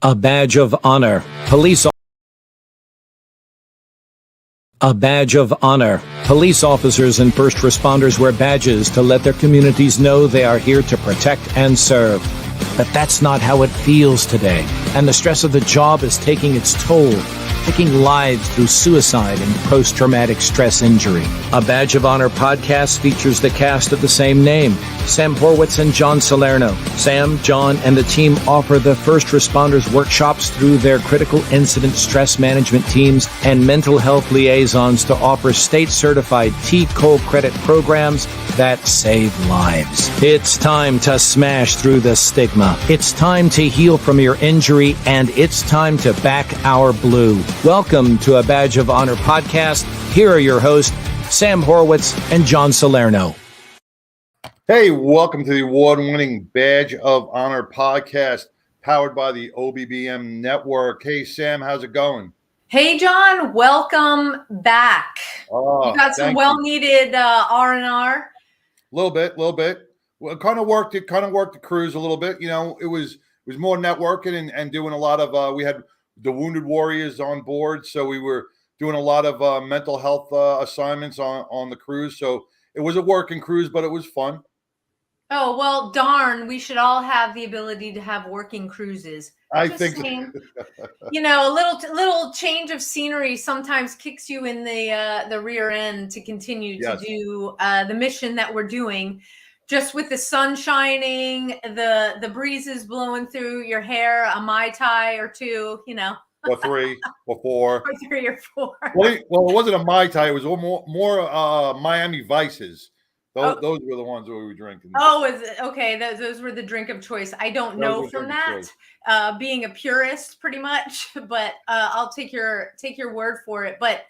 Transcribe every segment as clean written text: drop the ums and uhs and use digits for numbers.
A badge of honor. A badge of honor. Police officers and first responders wear badges to let their communities know they are here to protect and serve. But that's not how it feels today, and the stress of the job is taking its toll, taking lives through suicide and post-traumatic stress injury. A Badge of Honor podcast features the cast of the same name, Sam Horwitz and John Salerno. Sam, John, and the team offer the first responders workshops through their critical incident stress management teams and mental health liaisons to offer state-certified T-COLE credit programs that save lives. It's time to smash through the stigma. It's time to heal from your injury, and it's time to back our blue. Welcome to A Badge of Honor podcast. Here are your hosts, Sam Horwitz and John Salerno. Hey, welcome to the award-winning Badge of Honor podcast, powered by the OBBM network. Hey, Sam, how's it going? Hey, John, welcome back. You got some well-needed R&R. A little bit. Well, it kind of worked the cruise a little bit. You know, it was more networking and doing a lot of. We had the Wounded Warriors on board, so we were doing a lot of mental health assignments on the cruise. So it was a working cruise, but it was fun. Oh, well, darn, we should all have the ability to have working cruises. I think you know, a little change of scenery sometimes kicks you in the rear end to continue to do the mission that we're doing. Just with the sun shining, the breezes blowing through your hair, a Mai Tai or two, you know. Or three, or four. Or 3 or 4. Well, it wasn't a Mai Tai. It was more Miami Vices. Those were the ones that we were drinking. Oh, is it? Okay. Those were the drink of choice. I don't know from that, being a purist pretty much, but I'll take your word for it. But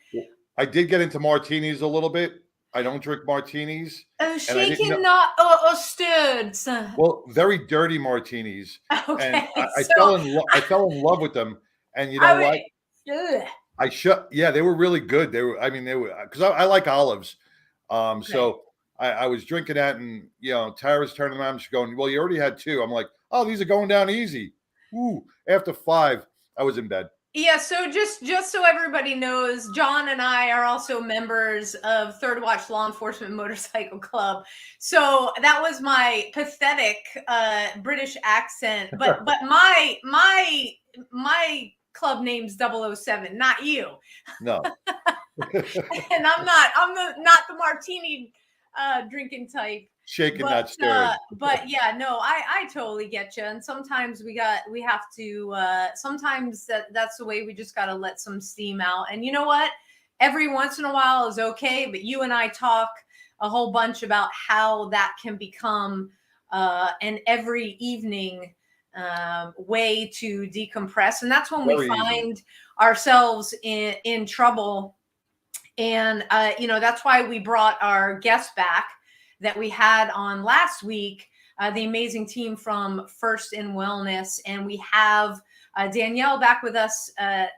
I did get into martinis a little bit. I don't drink martinis. Oh, shaken, not stirred. Well, very dirty martinis. Okay. And I fell in love with them. And you know what? They were really good. They were because I like olives. So I was drinking that, and you know, Tara's turning around, she's going, "Well, you already had 2." I'm like, "Oh, these are going down easy." Ooh, after 5, I was in bed. Yeah, so just so everybody knows, John and I are also members of Third Watch Law Enforcement Motorcycle Club. So that was my pathetic British accent, but my club name's 007, not you. No. And I'm not the martini drinking type. Shaken, not stirred. But yeah, no, I totally get you. And sometimes we have to, sometimes that's the way we just got to let some steam out. And you know what? Every once in a while is okay. But you and I talk a whole bunch about how that can become an every evening way to decompress. And that's when we find ourselves in trouble. And, you know, that's why we brought our guest back that we had on last week, the amazing team from First in Wellness. And we have Danielle back with us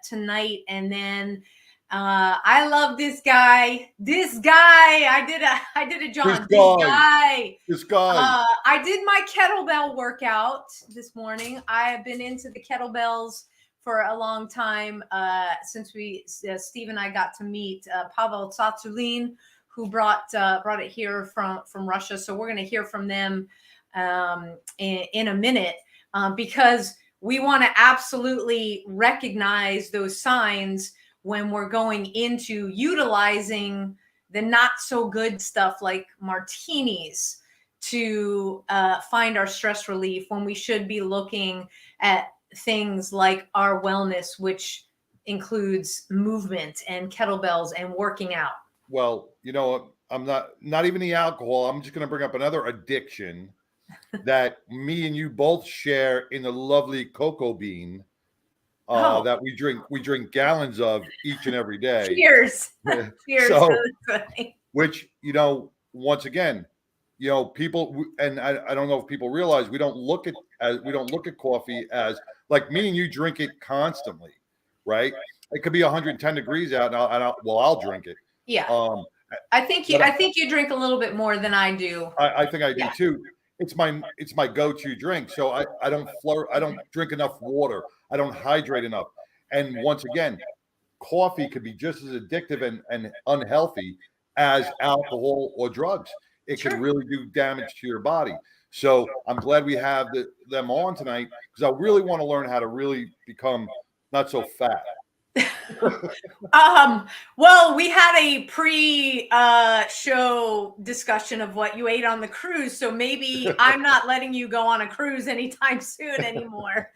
tonight. And then I love this guy. I did a John. This guy. I did my kettlebell workout this morning. I have been into the kettlebells for a long time, since Steve and I got to meet Pavel Tsatsulin, who brought it here from Russia. So we're going to hear from them in a minute, because we want to absolutely recognize those signs when we're going into utilizing the not so good stuff like martinis to find our stress relief, when we should be looking at things like our wellness, which includes movement and kettlebells and working out. Well, you know, I'm not even the alcohol. I'm just going to bring up another addiction that me and you both share in the lovely cocoa bean that we drink. We drink gallons of each and every day. Cheers. Cheers. So, which, you know, once again, you know, people, and I don't know if people realize, we don't look at coffee as, like, me and you drink it constantly, right? It could be 110 degrees out, and I'll drink it. Yeah. I think you drink a little bit more than I do. I think I do too. It's my go-to drink. So I don't drink enough water. I don't hydrate enough. And once again, coffee could be just as addictive and unhealthy as alcohol or drugs. It can really do damage to your body. So I'm glad we have them on tonight, because I really want to learn how to really become not so fat. Well, we had a show discussion of what you ate on the cruise, so maybe I'm not letting you go on a cruise anytime soon anymore.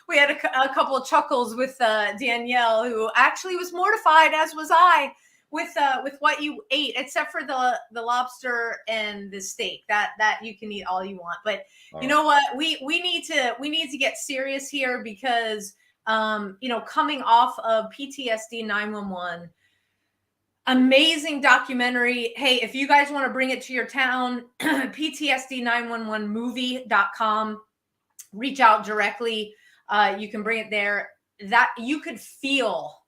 We had a couple of chuckles with Danielle, who actually was mortified, as was I, with what you ate, except for the lobster and the steak. That you can eat all you want. But you know what? We need to get serious here, because coming off of PTSD 911, amazing documentary. Hey, if you guys want to bring it to your town, PTSD911movie.com, reach out directly. You can bring it there. That you could feel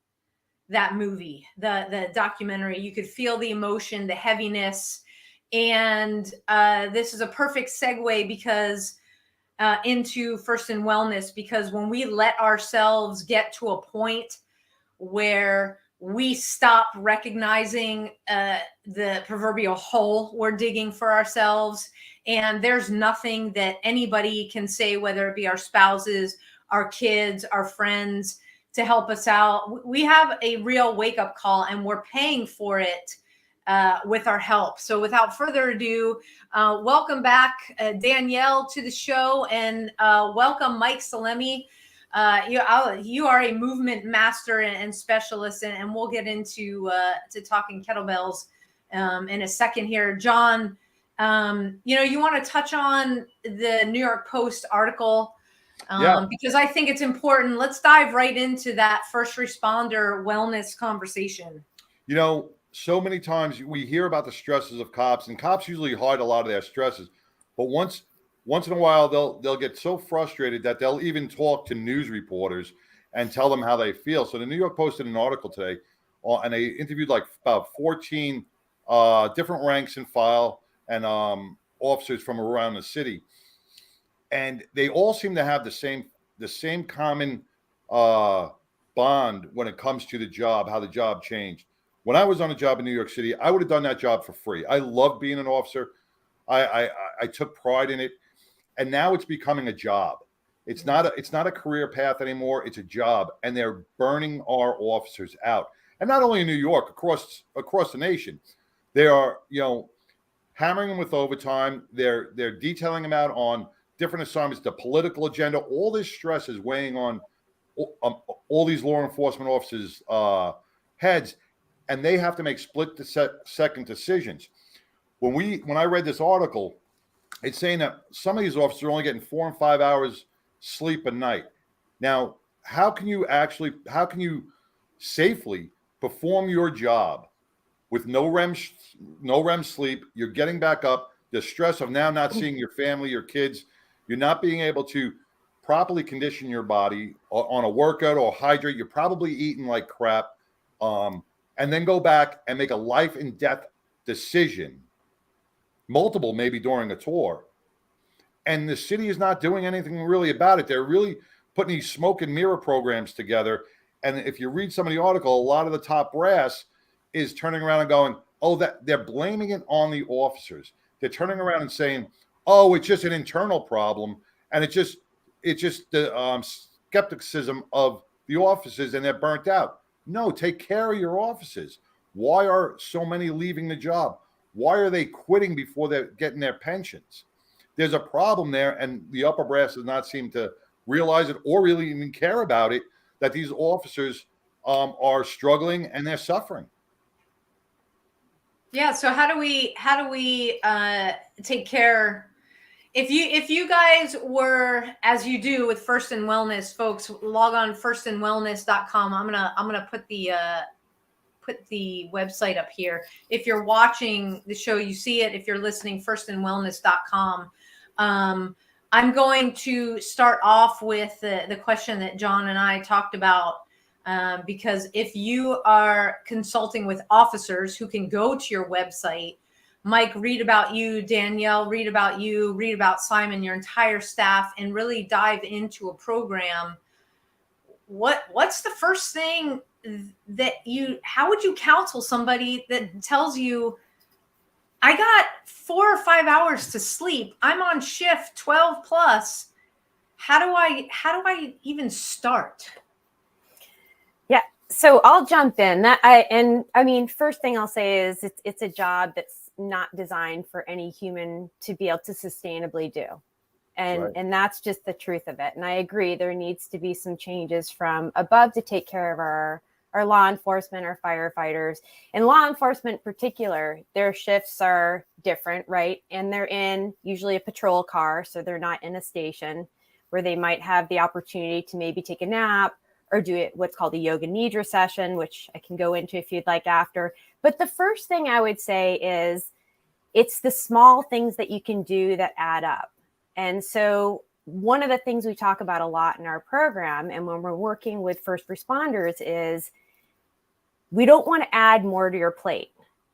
that movie, the documentary. You could feel the emotion, the heaviness. And this is a perfect segue because into First in Wellness, because when we let ourselves get to a point where we stop recognizing the proverbial hole we're digging for ourselves, and there's nothing that anybody can say, whether it be our spouses, our kids, our friends, to help us out, we have a real wake-up call, and we're paying for it with our help. So without further ado, welcome back, Danielle, to the show, and welcome, Mike Salemi. You are a movement master and specialist, and we'll get into to talking kettlebells in a second here. John, you want to touch on the New York Post article, because I think it's important. Let's dive right into that first responder wellness conversation. So many times we hear about the stresses of cops, and cops usually hide a lot of their stresses. But once in a while, they'll get so frustrated that they'll even talk to news reporters and tell them how they feel. So the New York Post did an article today, and they interviewed like about 14 different ranks and file and officers from around the city, and they all seem to have the same common bond when it comes to the job, how the job changed. When I was on a job in New York City, I would have done that job for free. I love being an officer. I took pride in it, and now it's becoming a job. It's not a career path anymore. It's a job, and they're burning our officers out. And not only in New York, across the nation, they are hammering them with overtime. They're detailing them out on different assignments. The political agenda, all this stress is weighing on all these law enforcement officers' heads. And they have to make split-second decisions. When I read this article, it's saying that some of these officers are only getting 4 and 5 hours sleep a night. Now, how can you safely perform your job with no REM sleep? You're getting back up. The stress of now not seeing your family, your kids. You're not being able to properly condition your body on a workout or hydrate. You're probably eating like crap. And then go back and make a life and death decision, multiple maybe during a tour. And the city is not doing anything really about it. They're really putting these smoke and mirror programs together. And if you read some of the article, a lot of the top brass is turning around and going, that they're blaming it on the officers. They're turning around and saying, it's just an internal problem. And it's just the skepticism of the officers, and they're burnt out. No, take care of your officers. Why are so many leaving the job? Why are they quitting before they're getting their pensions? There's a problem there, and the upper brass does not seem to realize it or really even care about it, that these officers are struggling and they're suffering. Yeah. So how do we take care? If you guys were, as you do with First in Wellness, folks, log on firstinwellness.com. I'm gonna put the website up here. If you're watching the show, you see it. If you're listening, firstinwellness.com. I'm going to start off with the question that John and I talked about, because if you are consulting with officers who can go to your website, Mike, read about you, Danielle, read about you, read about Simon, your entire staff, and really dive into a program what's the first thing that how would you counsel somebody that tells you, I got 4 or 5 hours to sleep, I'm on shift 12 plus, how do I even start? Yeah, so I'll jump in. First thing I'll say is it's a job that's not designed for any human to be able to sustainably do. And that's just the truth of it. And I agree, there needs to be some changes from above to take care of our law enforcement, our firefighters. And law enforcement in particular, their shifts are different, right? And they're in usually a patrol car, so they're not in a station where they might have the opportunity to maybe take a nap or do what's called a yoga nidra session, which I can go into if you'd like after. But the first thing I would say is it's the small things that you can do that add up. And so one of the things we talk about a lot in our program and when we're working with first responders is we don't want to add more to your plate.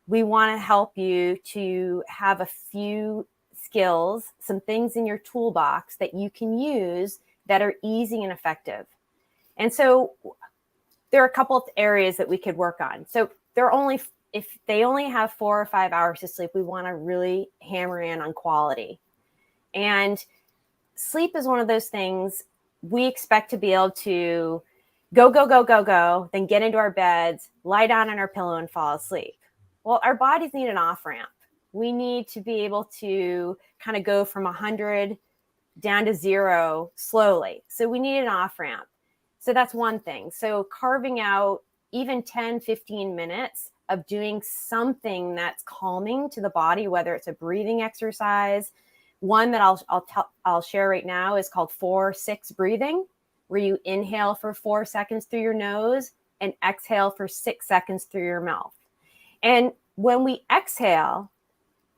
We want to help you to have a few skills, some things in your toolbox that you can use that are easy and effective. And so there are a couple of areas that we could work on. So if they only have 4 or 5 hours to sleep, we want to really hammer in on quality. And sleep is one of those things we expect to be able to go, then get into our beds, lie down on our pillow and fall asleep. Well, our bodies need an off-ramp. We need to be able to kind of go from 100 down to 0 slowly. So we need an off-ramp. So that's one thing. So carving out even 10, 15 minutes of doing something that's calming to the body, whether it's a breathing exercise. One that I'll share right now is called 4-6 breathing, where you inhale for 4 seconds through your nose and exhale for 6 seconds through your mouth. And when we exhale,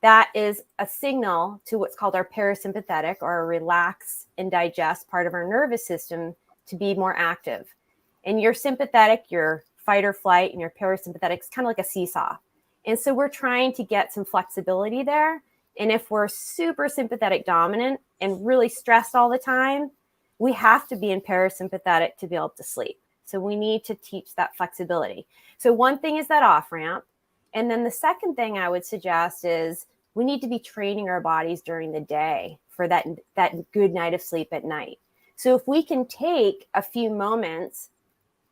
that is a signal to what's called our parasympathetic or relax and digest part of our nervous system to be more active. And your sympathetic, your fight or flight, and your parasympathetic is kind of like a seesaw. And so we're trying to get some flexibility there. And if we're super sympathetic dominant and really stressed all the time, we have to be in parasympathetic to be able to sleep. So we need to teach that flexibility. So one thing is that off ramp. And then the second thing I would suggest is we need to be training our bodies during the day for that good night of sleep at night. So if we can take a few moments,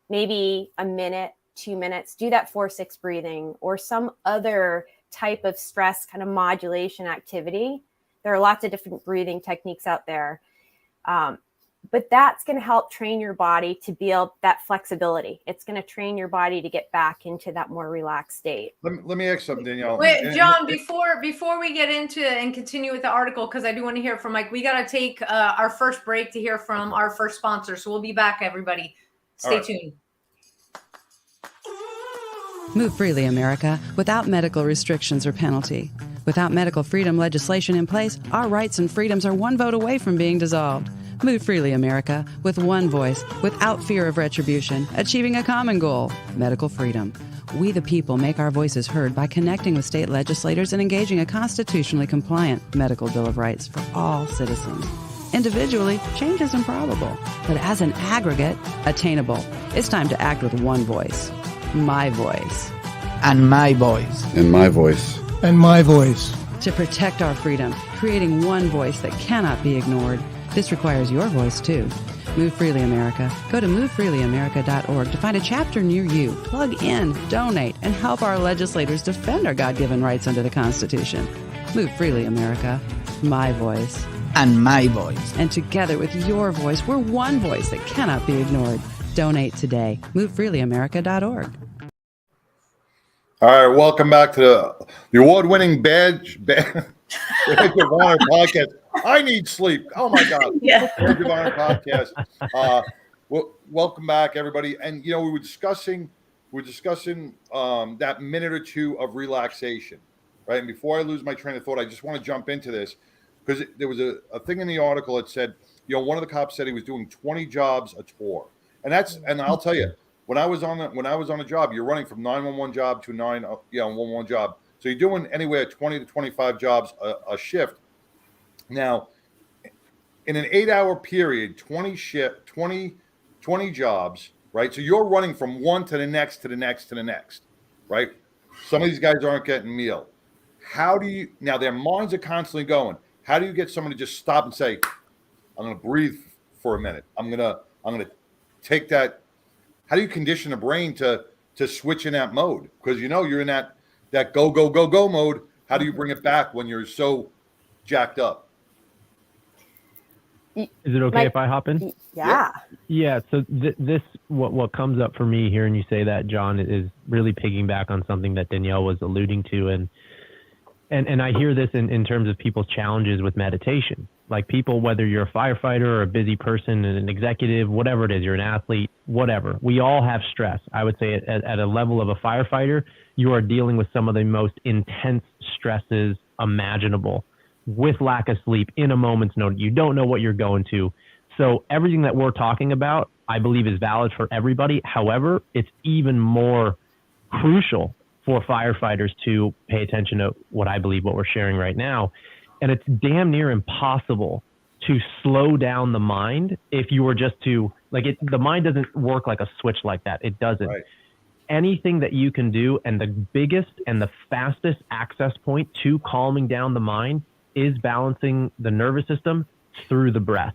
maybe a minute, 2 minutes, do that 4-6 breathing or some other type of stress kind of modulation activity. There are lots of different breathing techniques out there. But that's going to help train your body to build that flexibility. It's going to train your body to get back into that more relaxed state. Let me ask something, Danielle. Wait, John, before we get into and continue with the article, because I do want to hear from Mike, we got to take our first break to hear from our first sponsor. So we'll be back, everybody. Stay tuned. Move freely, America, without medical restrictions or penalty. Without medical freedom legislation in place, our rights and freedoms are one vote away from being dissolved. Move freely, America, with one voice, without fear of retribution, achieving a common goal, medical freedom. We the people make our voices heard by connecting with state legislators and engaging a constitutionally compliant medical Bill of Rights for all citizens. Individually, change is improbable, but as an aggregate, attainable. It's time to act with one voice. My voice. And my voice. And my voice. And my voice. To protect our freedom, creating one voice that cannot be ignored. This requires your voice, too. Move Freely America. Go to movefreelyamerica.org to find a chapter near you. Plug in, donate, and help our legislators defend our God-given rights under the Constitution. Move Freely America. My voice. And my voice. And together with your voice, we're one voice that cannot be ignored. Donate today. MoveFreelyAmerica.org. All right, welcome back to the award-winning Badge of Honor podcast. I need sleep. Oh my God! Yeah. Badge of Honor podcast. Welcome back, everybody. And we were discussing that minute or two of relaxation, right? And before I lose my train of thought, I just want to jump into this because there was a thing in the article that said, one of the cops said he was doing 20 jobs a tour. And I'll tell you, when I was on a job, you're running from 911 job to 911 job. So you're doing anywhere 20 to 25 jobs a shift. Now, in an 8-hour period, 20 20 jobs, right? So you're running from one to the next, to the next, to the next, right? Some of these guys aren't getting meal. How do you, now their minds are constantly going. How do you get someone to just stop and say, I'm going to breathe for a minute. I'm going to take that. How do you condition the brain to switch in that mode? Because you're in that go, go, go, go mode. How do you bring it back when you're so jacked up? Is it okay if I hop in? Yeah. Yeah. So this what comes up for me hearing you say that, John, is really piggyback on something that Danielle was alluding to, and I hear this in terms of people's challenges with meditation. Like people, whether you're a firefighter or a busy person, an executive, whatever it is, you're an athlete, whatever. We all have stress. I would say at a level of a firefighter, you are dealing with some of the most intense stresses imaginable, with lack of sleep, in a moment's notice. You don't know what you're going to. So everything that we're talking about, I believe, is valid for everybody. However, it's even more crucial for firefighters to pay attention to what we're sharing right now. And it's damn near impossible to slow down the mind if you were just to, the mind doesn't work like a switch like that. It doesn't. Right. Anything that you can do, and the biggest and the fastest access point to calming down the mind is balancing the nervous system through the breath.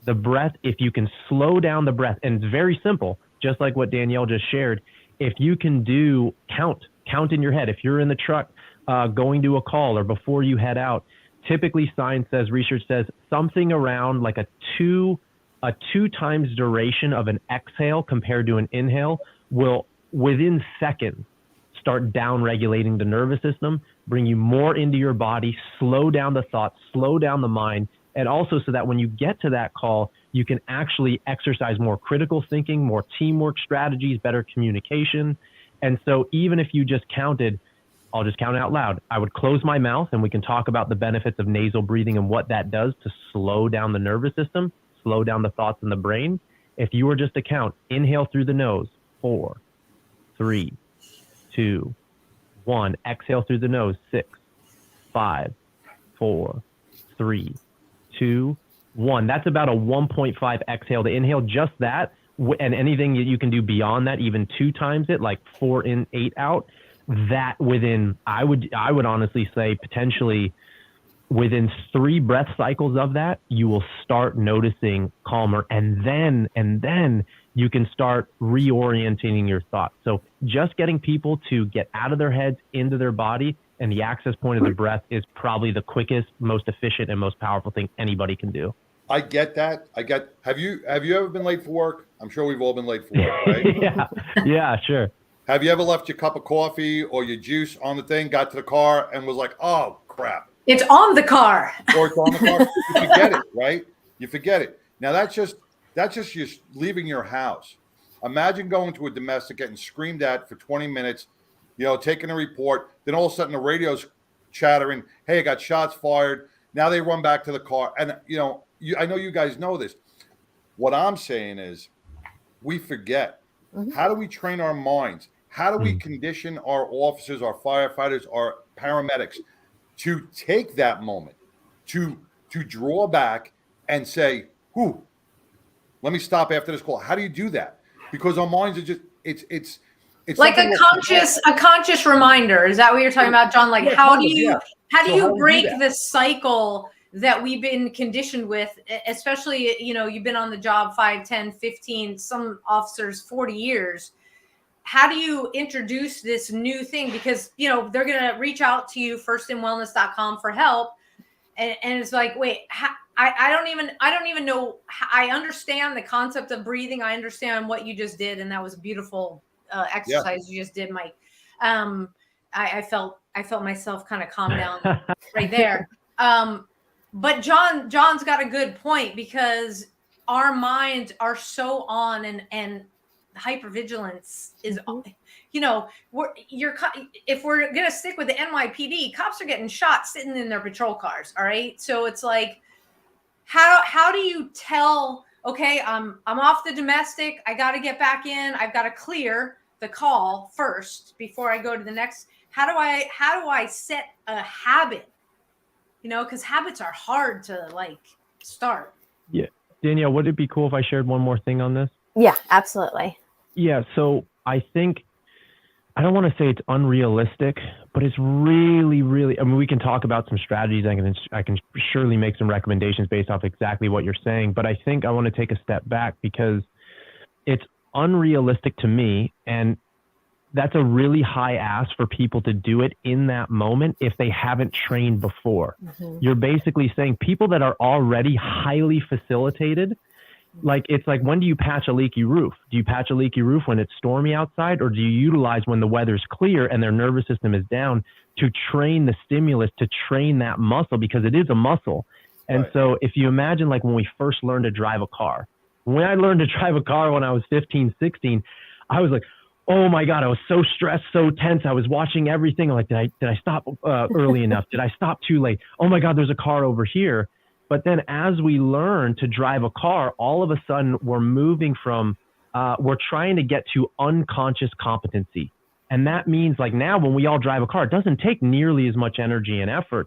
The breath, if you can slow down the breath, and it's very simple, just like what Danielle just shared. If you can do count in your head, if you're in the truck going to a call or before you head out, typically science says, research says, something around like a two times duration of an exhale compared to an inhale will, within seconds, start down regulating the nervous system, bring you more into your body, slow down the thoughts, slow down the mind, and also so that when you get to that call, you can actually exercise more critical thinking, more teamwork strategies, better communication. And so even if you just counted, I'll just count out loud, I would close my mouth, and we can talk about the benefits of nasal breathing and what that does to slow down the nervous system, slow down the thoughts in the brain. If you were just to count, inhale through the nose, 4, 3, 2, 1. Exhale through the nose, 6, 5, 4, 3, 2, 1. That's about a 1.5 exhale to inhale, just that. And anything that you can do beyond that, even 2 times it, like 4 in, 8 out, that within, I would honestly say potentially within 3 breath cycles of that, you will start noticing calmer, and then you can start reorienting your thoughts. So just getting people to get out of their heads into their body, and the access point of the breath is probably the quickest, most efficient, and most powerful thing anybody can do. I get that. Have you ever been late for work? I'm sure we've all been late for work, right? Yeah, sure. Have you ever left your cup of coffee or your juice on the thing, got to the car, and was like, oh, crap. It's on the car. Or it's on the car. You forget it, right? You forget it. Now, that's just you leaving your house. Imagine going to a domestic, getting screamed at for 20 minutes, taking a report. Then all of a sudden the radio's chattering, hey, I got shots fired. Now they run back to the car. And, I know you guys know this. What I'm saying is we forget. Mm-hmm. How do we train our minds? How do we condition our officers, our firefighters, our paramedics to take that moment, to draw back and say, let me stop after this call? How do you do that? Because our minds are just, it's like a conscious reminder. Is that what you're talking about, John? Like, how do you break the cycle that we've been conditioned with, especially, you've been on the job 5, 10, 15, some officers 40 years. How do you introduce this new thing? Because, they're going to reach out to you, firstinwellness.com, for help. And it's like, wait, I don't even know. I understand the concept of breathing. I understand what you just did. And that was a beautiful exercise you just did, Mike. I felt myself kind of calm down right there. But John's got a good point, because our minds are so on, and hypervigilance is, if we're going to stick with the NYPD, cops are getting shot sitting in their patrol cars. All right. So it's like, how do you tell, okay, I'm off the domestic. I got to get back in. I've got to clear the call first before I go to the next. How do I set a habit? Because habits are hard to start. Yeah. Danielle, would it be cool if I shared one more thing on this? Yeah, absolutely. Yeah. So I think, I don't want to say it's unrealistic, but it's really, really, I mean, we can talk about some strategies. I can surely make some recommendations based off exactly what you're saying, but I think I want to take a step back because it's unrealistic to me. And that's a really high ask for people to do it in that moment if they haven't trained before. Mm-hmm. You're basically saying people that are already highly facilitated, like it's like, when do you patch a leaky roof? Do you patch a leaky roof when it's stormy outside, or do you utilize when the weather's clear and their nervous system is down to train the stimulus, to train that muscle, because it is a muscle. And right. So if you imagine, like when we first learned to drive a car, when I learned to drive a car when I was 15, 16, I was like, oh my God, I was so stressed, so tense. I was watching everything. I'm like, did I stop early enough? Did I stop too late? Oh my God, there's a car over here. But then as we learn to drive a car, all of a sudden we're moving from, we're trying to get to unconscious competency. And that means like now when we all drive a car, it doesn't take nearly as much energy and effort.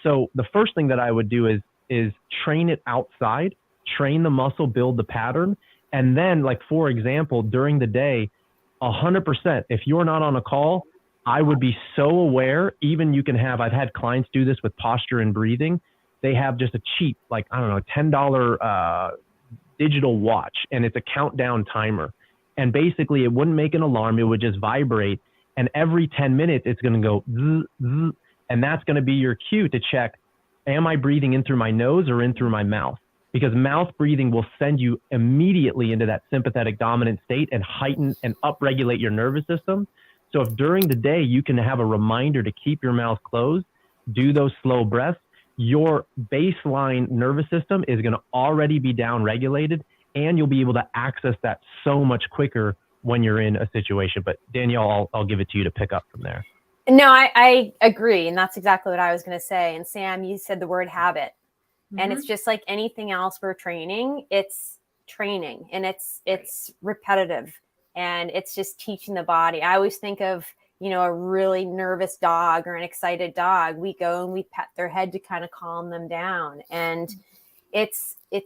So the first thing that I would do is train it outside, train the muscle, build the pattern. And then like, for example, during the day, 100%, if you're not on a call, I would be so aware. Even you can have, I've had clients do this with posture and breathing. They have just a cheap, like, I don't know, $10 digital watch, and it's a countdown timer. And basically it wouldn't make an alarm. It would just vibrate. And every 10 minutes, it's going to go, zzz, zzz, and that's going to be your cue to check, am I breathing in through my nose or in through my mouth? Because mouth breathing will send you immediately into that sympathetic dominant state and heighten and upregulate your nervous system. So if during the day you can have a reminder to keep your mouth closed, do those slow breaths, your baseline nervous system is going to already be down regulated, and you'll be able to access that so much quicker when you're in a situation. But Danielle, I'll give it to you to pick up from there. No, I agree. And that's exactly what I was going to say. And Sam, you said the word habit. Mm-hmm. And it's just like anything else for training. It's training, and it's repetitive, and it's just teaching the body. I always think of, a really nervous dog or an excited dog. We go and we pet their head to kind of calm them down. And it's a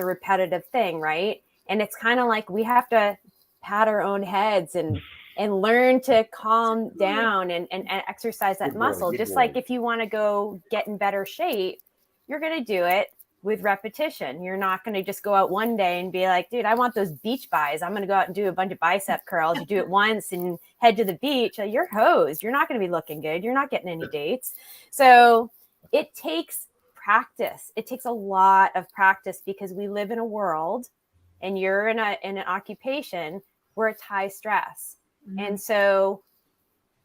repetitive thing, right? And it's kind of like we have to pat our own heads and learn to calm down and exercise that muscle. Just like if you want to go get in better shape, you're going to do it with repetition. You're not going to just go out one day and be like, dude, I want those beach buys. I'm going to go out and do a bunch of bicep curls. You do it once and head to the beach. You're hosed. You're not going to be looking good. You're not getting any dates. So it takes practice. It takes a lot of practice, because we live in a world, and you're in an occupation where it's high stress. Mm-hmm. And so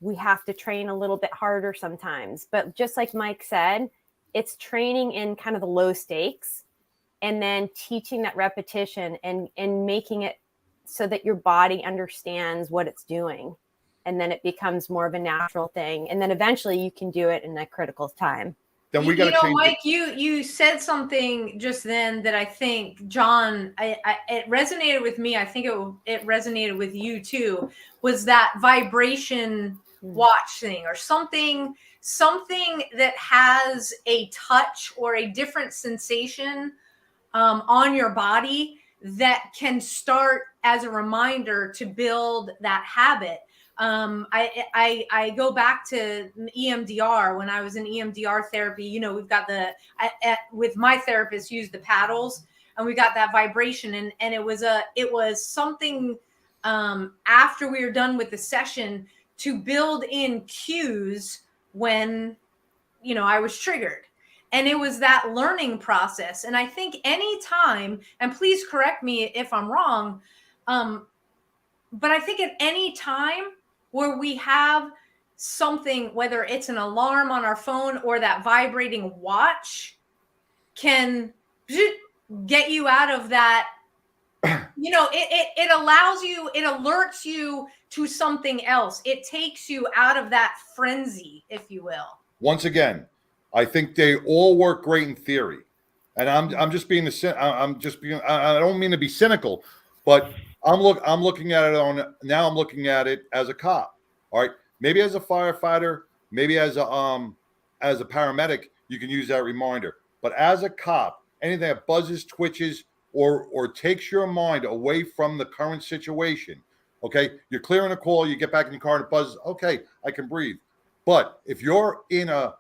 we have to train a little bit harder sometimes. But just like Mike said, it's training in kind of the low stakes, and then teaching that repetition and making it so that your body understands what it's doing. And then it becomes more of a natural thing. And then eventually you can do it in a critical time. Then we got to change. Mike, you said something just then that I think, John, it resonated with me. I think it resonated with you too, was that vibration watch thing, or something that has a touch or a different sensation on your body that can start as a reminder to build that habit. I go back to EMDR. When I was in EMDR therapy, we've got with my therapist, use the paddles, and we got that vibration, and it was something after we were done with the session to build in cues when, I was triggered. And it was that learning process. And I think any time, and please correct me if I'm wrong, but I think at any time where we have something, whether it's an alarm on our phone or that vibrating watch, can get you out of that, it allows you, it alerts you to something else. It takes you out of that frenzy, if you will. Once again, I think they all work great in theory, and I don't mean to be cynical, but I'm looking at it I'm looking at it as a cop. All right, maybe as a firefighter, maybe as a paramedic, you can use that reminder. But as a cop, anything that buzzes, twitches, or takes your mind away from the current situation. Okay, you're clearing a call, you get back in your car and it buzzes. Okay, I can breathe. But if you're in a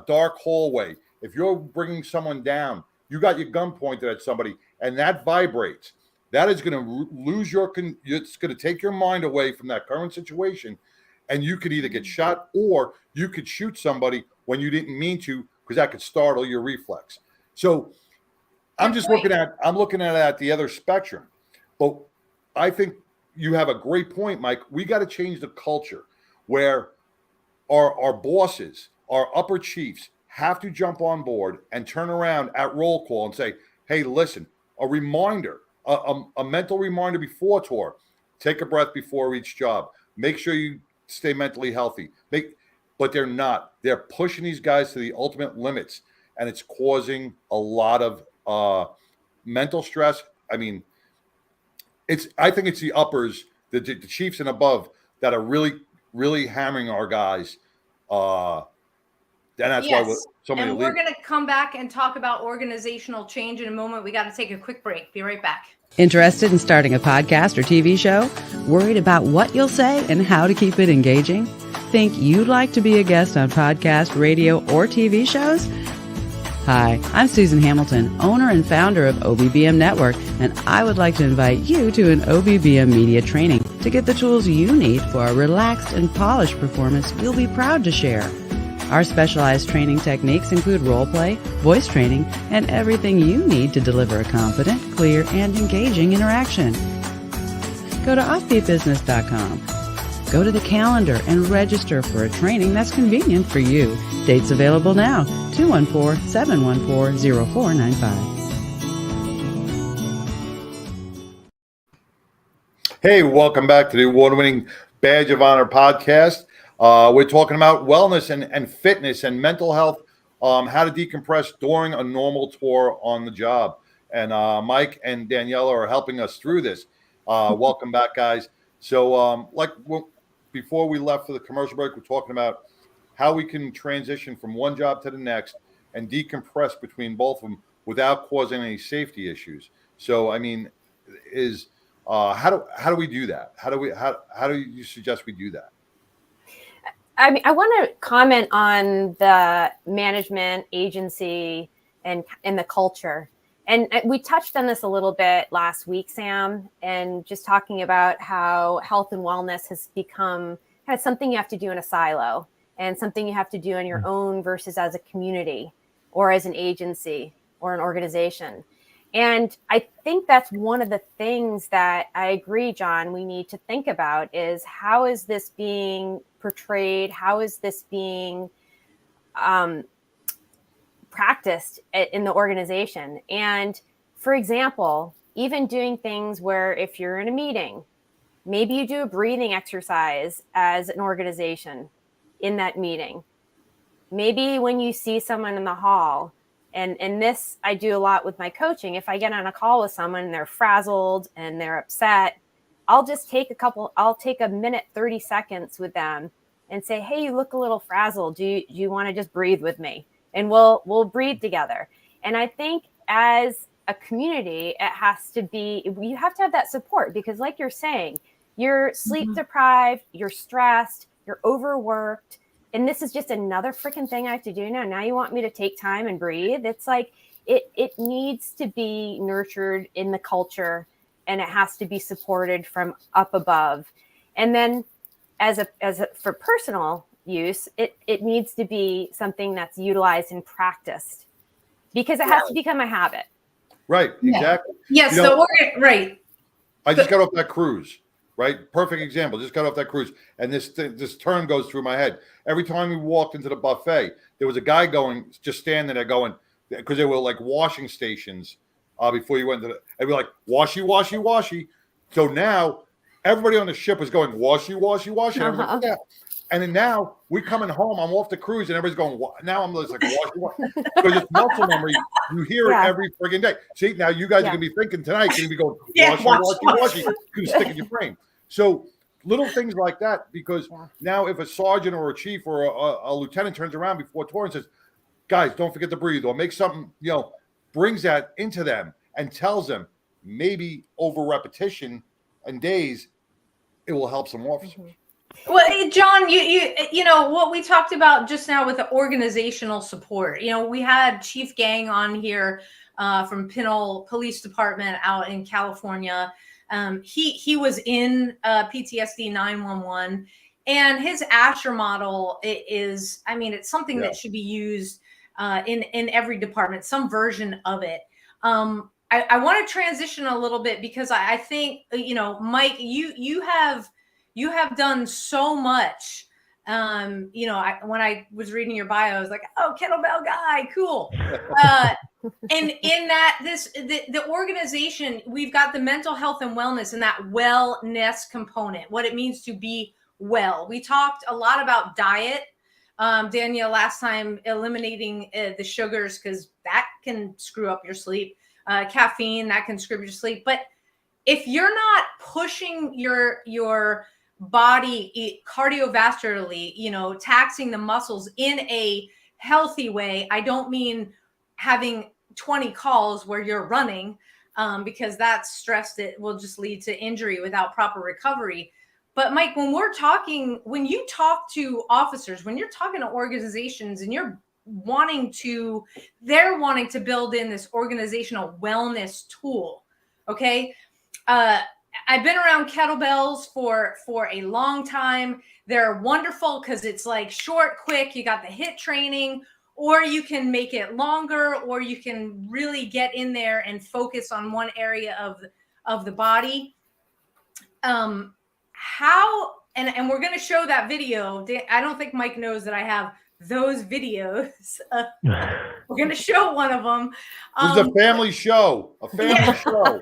dark hallway, if you're bringing someone down, you got your gun pointed at somebody, and that vibrates. That is going to lose it's going to take your mind away from that current situation, and you could either get shot or you could shoot somebody when you didn't mean to, because that could startle your reflex. So I'm looking at it at the other spectrum. But I think you have a great point, Mike. We got to change the culture where our bosses, our upper chiefs have to jump on board and turn around at roll call and say, hey, listen, a reminder, a mental reminder before tour, take a breath before each job. Make sure you stay mentally healthy. But they're not. They're pushing these guys to the ultimate limits, and it's causing a lot of mental stress. I mean, I think it's the uppers, the chiefs and above, that are really, really hammering our guys. And that's why so many. And we're going to come back and talk about organizational change in a moment. We got to take a quick break. Be right back. Interested in starting a podcast or TV show? Worried about what you'll say and how to keep it engaging? Think you'd like to be a guest on podcast, radio, or TV shows? Hi, I'm Susan Hamilton, owner and founder of OBBM Network, and I would like to invite you to an OBBM media training to get the tools you need for a relaxed and polished performance you'll be proud to share. Our specialized training techniques include role play, voice training, and everything you need to deliver a confident, clear, and engaging interaction. Go to offbeatbusiness.com. Go to the calendar and register for a training that's convenient for you. Dates available now, 214-714-0495. Hey, welcome back to the award-winning Badge of Honor podcast. We're talking about wellness and fitness and mental health, how to decompress during a normal tour on the job. And Mike and Danielle are helping us through this. Welcome back, guys. So before we left for the commercial break, we're talking about how we can transition from one job to the next and decompress between both of them without causing any safety issues. So, I mean, how do we do that? How do you suggest we do that? I mean, I want to comment on the management agency and the culture. And we touched on this a little bit last week, Sam, and just talking about how health and wellness has become kind of something you have to do in a silo and something you have to do on your own versus as a community or as an agency or an organization. And I think that's one of the things that I agree, John, we need to think about is how is this being portrayed? How is this being practiced in the organization? And for example, even doing things where if you're in a meeting, maybe you do a breathing exercise as an organization in that meeting. Maybe when you see someone in the hall, and this I do a lot with my coaching, if I get on a call with someone and they're frazzled and they're upset, I'll take a minute, 30 seconds with them and say, hey, you look a little frazzled. Do you want to just breathe with me? And we'll breathe together. And I think as a community, it has to be, you have to have that support because like you're saying, you're sleep deprived, you're stressed, you're overworked. And this is just another freaking thing I have to do now. Now you want me to take time and breathe. It's like, it needs to be nurtured in the culture and it has to be supported from up above. And then for personal use, it needs to be something that's utilized and practiced because it has to become a habit. Right. Exactly. Yes. Right. I just got off that cruise, right? Perfect example. Just got off that cruise. And this term goes through my head. Every time we walked into the buffet, there was a guy just standing there going, because they were like washing stations before you went to and we're like, washy, washy, washy. So now everybody on the ship was going, washy, washy, washy. And I was like, yeah. And then now we're coming home. I'm off the cruise and everybody's going, now I'm just like, washy, washy. Because it's muscle memory. You hear it every friggin' day. See, now you guys are going to be thinking tonight, you're going to be going, washy, washy, washy. It's going to stick in your brain. So little things like that, because now if a sergeant or a chief or a lieutenant turns around before tour and says, guys, don't forget to breathe or make something, brings that into them. and tells them maybe over repetition and days, it will help some officers. Well, John, you know what we talked about just now with the organizational support. You know, we had Chief Gang on here from Pinole Police Department out in California. He was in PTSD 911, and his Asher model is, I mean, it's something that should be used in every department, some version of it. I want to transition a little bit because I think, you know, Mike, you have done so much. You know, when I was reading your bio, I was like, oh, kettlebell guy, cool. And in that, the organization, we've got the mental health and wellness and that wellness component, what it means to be well. We talked a lot about diet. Danielle, last time, eliminating the sugars, because that can screw up your sleep. Caffeine, that can screw up your sleep. But if you're not pushing your body cardiovascularly, you know, taxing the muscles in a healthy way, I don't mean having 20 calls where you're running, because that's stress that will just lead to injury without proper recovery. But Mike, when you talk to officers, when you're talking to organizations and they're wanting to build in this organizational wellness tool. Okay. I've been around kettlebells for a long time. They're wonderful because it's like short, quick. You got the HIIT training, or you can make it longer, or you can really get in there and focus on one area of the body. How, and we're going to show that video. I don't think Mike knows that I have those videos. We're going to show one of them. It's a family show. A family show.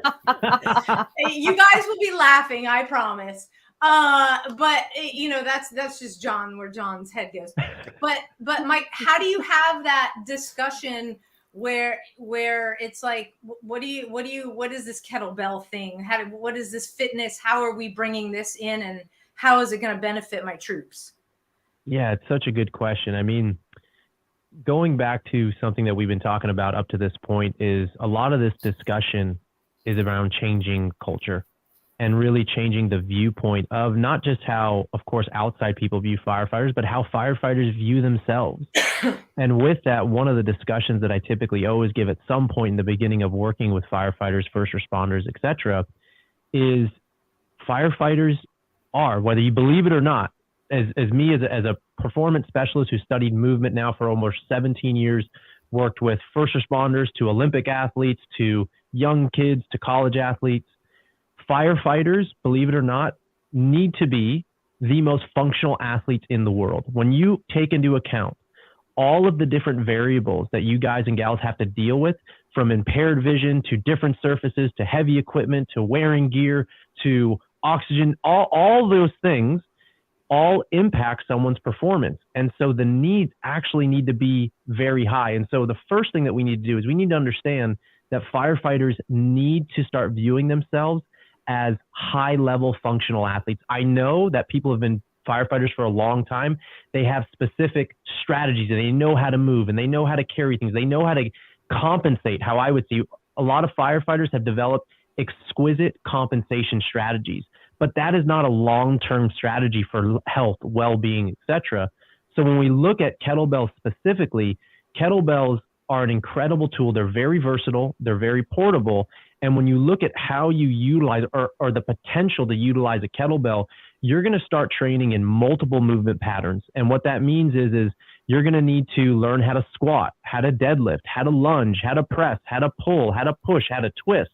You guys will be laughing, I promise. But you know, that's just John, where John's head goes. But Mike, how do you have that discussion where it's like, what is this kettlebell thing? What is this fitness? How are we bringing this in, and how is it going to benefit my troops? Yeah, it's such a good question. I mean, going back to something that we've been talking about up to this point is a lot of this discussion is around changing culture and really changing the viewpoint of not just how, of course, outside people view firefighters, but how firefighters view themselves. And with that, one of the discussions that I typically always give at some point in the beginning of working with firefighters, first responders, et cetera, is firefighters are, whether you believe it or not, as me as a performance specialist who studied movement now for almost 17 years, worked with first responders to Olympic athletes, to young kids, to college athletes, firefighters, believe it or not, need to be the most functional athletes in the world. When you take into account all of the different variables that you guys and gals have to deal with, from impaired vision to different surfaces, to heavy equipment, to wearing gear, to oxygen, all those things all impact someone's performance. And so the needs actually need to be very high. And so the first thing that we need to do is we need to understand that firefighters need to start viewing themselves as high-level functional athletes. I know that people have been firefighters for a long time. They have specific strategies, and they know how to move, and they know how to carry things. They know how to compensate, how I would see. A lot of firefighters have developed exquisite compensation strategies, but that is not a long-term strategy for health, well-being, etc. So when we look at kettlebells specifically, kettlebells are an incredible tool. They're very versatile. They're very portable. And when you look at how you utilize or the potential to utilize a kettlebell, you're going to start training in multiple movement patterns. And what that means is you're going to need to learn how to squat, how to deadlift, how to lunge, how to press, how to pull, how to push, how to twist.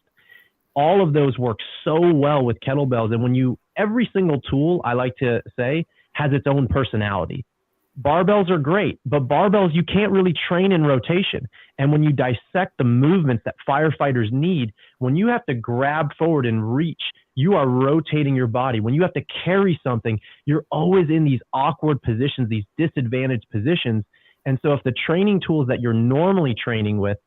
All of those work so well with kettlebells. And every single tool, I like to say, has its own personality. Barbells are great, but barbells, you can't really train in rotation. And when you dissect the movements that firefighters need, when you have to grab forward and reach, you are rotating your body. When you have to carry something, you're always in these awkward positions, these disadvantaged positions. And so if the training tools that you're normally training with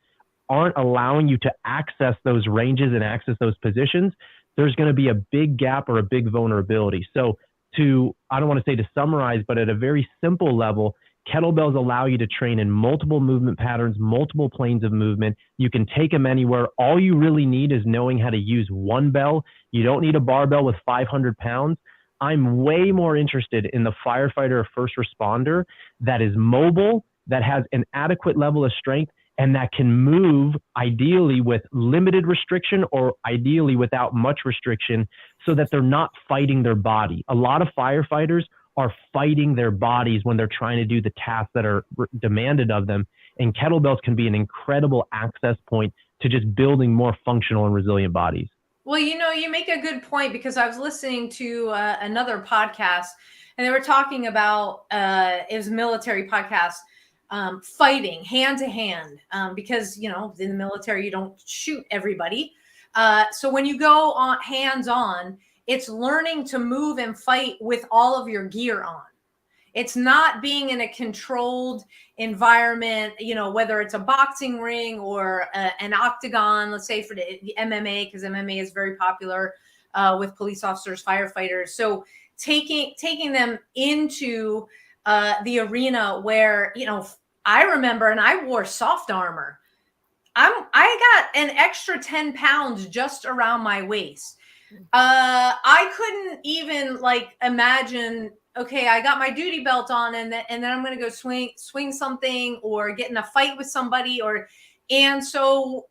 aren't allowing you to access those ranges and access those positions, there's going to be a big gap or a big vulnerability. So I don't want to say to summarize, but at a very simple level, Kettlebells allow you to train in multiple movement patterns, multiple planes of movement. You can take them anywhere. All you really need is knowing how to use one bell. You don't need a barbell with 500 pounds. I'm way more interested in the firefighter or first responder that is mobile, that has an adequate level of strength, and that can move ideally with limited restriction or ideally without much restriction so that they're not fighting their body. A lot of firefighters are fighting their bodies when they're trying to do the tasks that are demanded of them. And kettlebells can be an incredible access point to just building more functional and resilient bodies. Well, you make a good point, because I was listening to another podcast, and they were talking about, it was a military podcast, fighting hand to hand, because, in the military, you don't shoot everybody. So when you go on hands on, it's learning to move and fight with all of your gear on. It's not being in a controlled environment, whether it's a boxing ring or an octagon, let's say for the MMA, because MMA is very popular with police officers, firefighters. So taking them into the arena where, I remember, and I wore soft armor. I got an extra 10 pounds just around my waist. I couldn't even imagine, okay, I got my duty belt on and then I'm going to go swing something or get in a fight with somebody, and so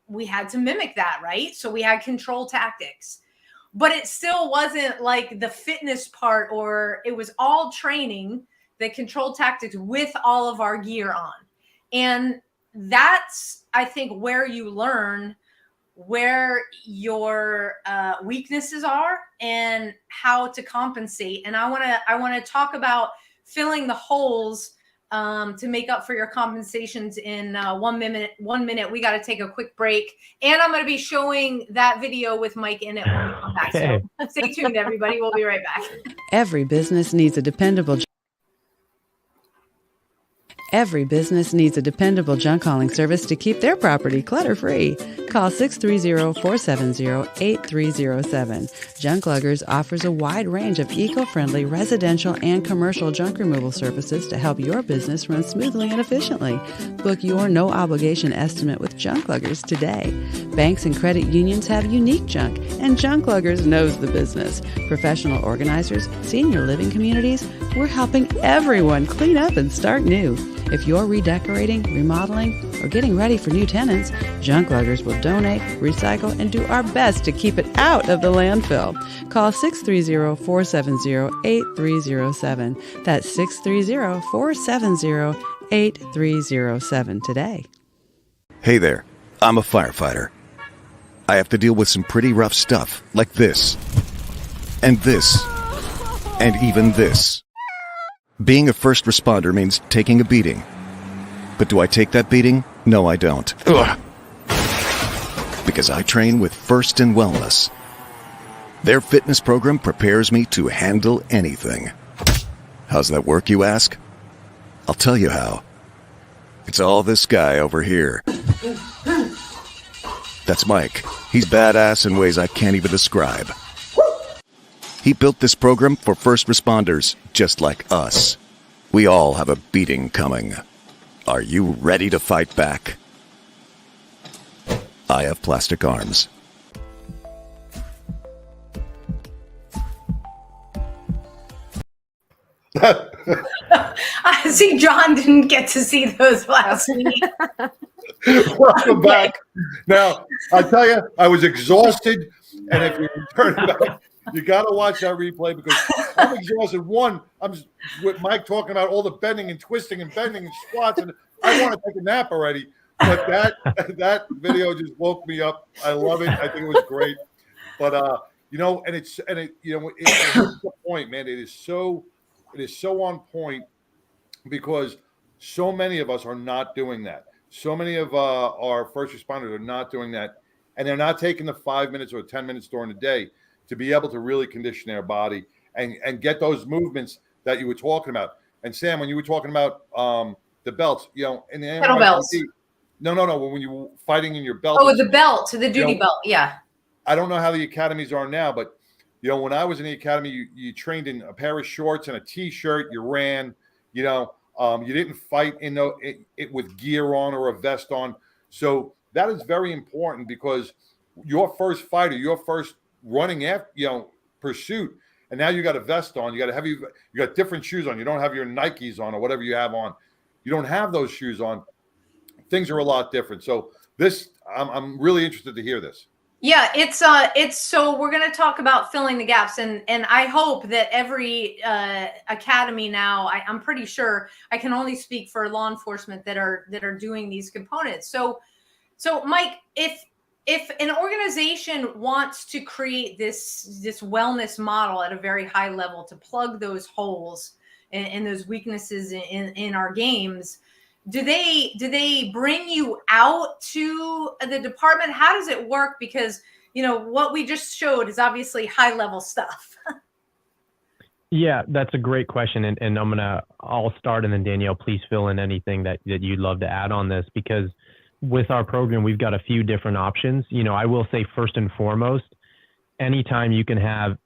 we had to mimic that, right? So we had control tactics, but it still wasn't like the fitness part, or it was all training, the control tactics with all of our gear on. And that's, I think, where you learn where your weaknesses are and how to compensate. And I want to talk about filling the holes to make up for your compensations in 1 minute. 1 minute. We got to take a quick break, and I'm going to be showing that video with Mike in it when we come back. Okay. So stay tuned, everybody. We'll be right back. Every business needs a dependable junk hauling service to keep their property clutter-free. Call 630-470-8307. Junk Luggers offers a wide range of eco-friendly residential and commercial junk removal services to help your business run smoothly and efficiently. Book your no-obligation estimate with Junk Luggers today. Banks and credit unions have unique junk, and Junk Luggers knows the business. Professional organizers, senior living communities, we're helping everyone clean up and start new. If you're redecorating, remodeling, or getting ready for new tenants, Junk Luggers will donate, recycle, and do our best to keep it out of the landfill. Call 630-470-8307. That's 630-470-8307 today. Hey there, I'm a firefighter. I have to deal with some pretty rough stuff, like this, and this, and even this. Being a first responder means taking a beating. But do I take that beating? No, I don't. Ugh. Because I train with First in Wellness. Their fitness program prepares me to handle anything. How's that work, you ask? I'll tell you how. It's all this guy over here. That's Mike. He's badass in ways I can't even describe. He built this program for first responders just like us. We all have a beating coming. Are you ready to fight back? I have plastic arms. I see John didn't get to see those last week. Welcome back. Now, I tell you, I was exhausted, and if you turn it back, you got to watch that replay because I'm exhausted. One, I'm with Mike talking about all the bending and twisting and bending and squats, and I want to take a nap already. But that video just woke me up. I love it. I think it was great. But it's the point, man. It is so on point because so many of us are not doing that. So many of our first responders are not doing that, and they're not taking the 5 minutes or 10 minutes during the day to be able to really condition their body and get those movements that you were talking about. And Sam, when you were talking about the belts, in the kettlebells. No. When you were fighting in your belt. Oh, the belt, the duty belt. Yeah. I don't know how the academies are now, but when I was in the academy, you trained in a pair of shorts and a t-shirt. You ran. You didn't fight it with gear on or a vest on. So that is very important, because your first fighter, your first running after, pursuit, and now you got a vest on, you got different shoes on. You don't have your Nikes on or whatever you have on. You don't have those shoes on. Things are a lot different. So this, I'm really interested to hear this. Yeah, it's so we're going to talk about filling the gaps, and I hope that every academy now, I'm pretty sure, I can only speak for law enforcement that are doing these components. So Mike, if an organization wants to create this wellness model at a very high level to plug those holes and those weaknesses in our games, do they bring you out to the department? How does it work? Because, what we just showed is obviously high level stuff. Yeah, that's a great question. And I'll start, and then Danielle, please fill in anything that you'd love to add on this, because with our program, we've got a few different options. I will say, first and foremost, anytime you can have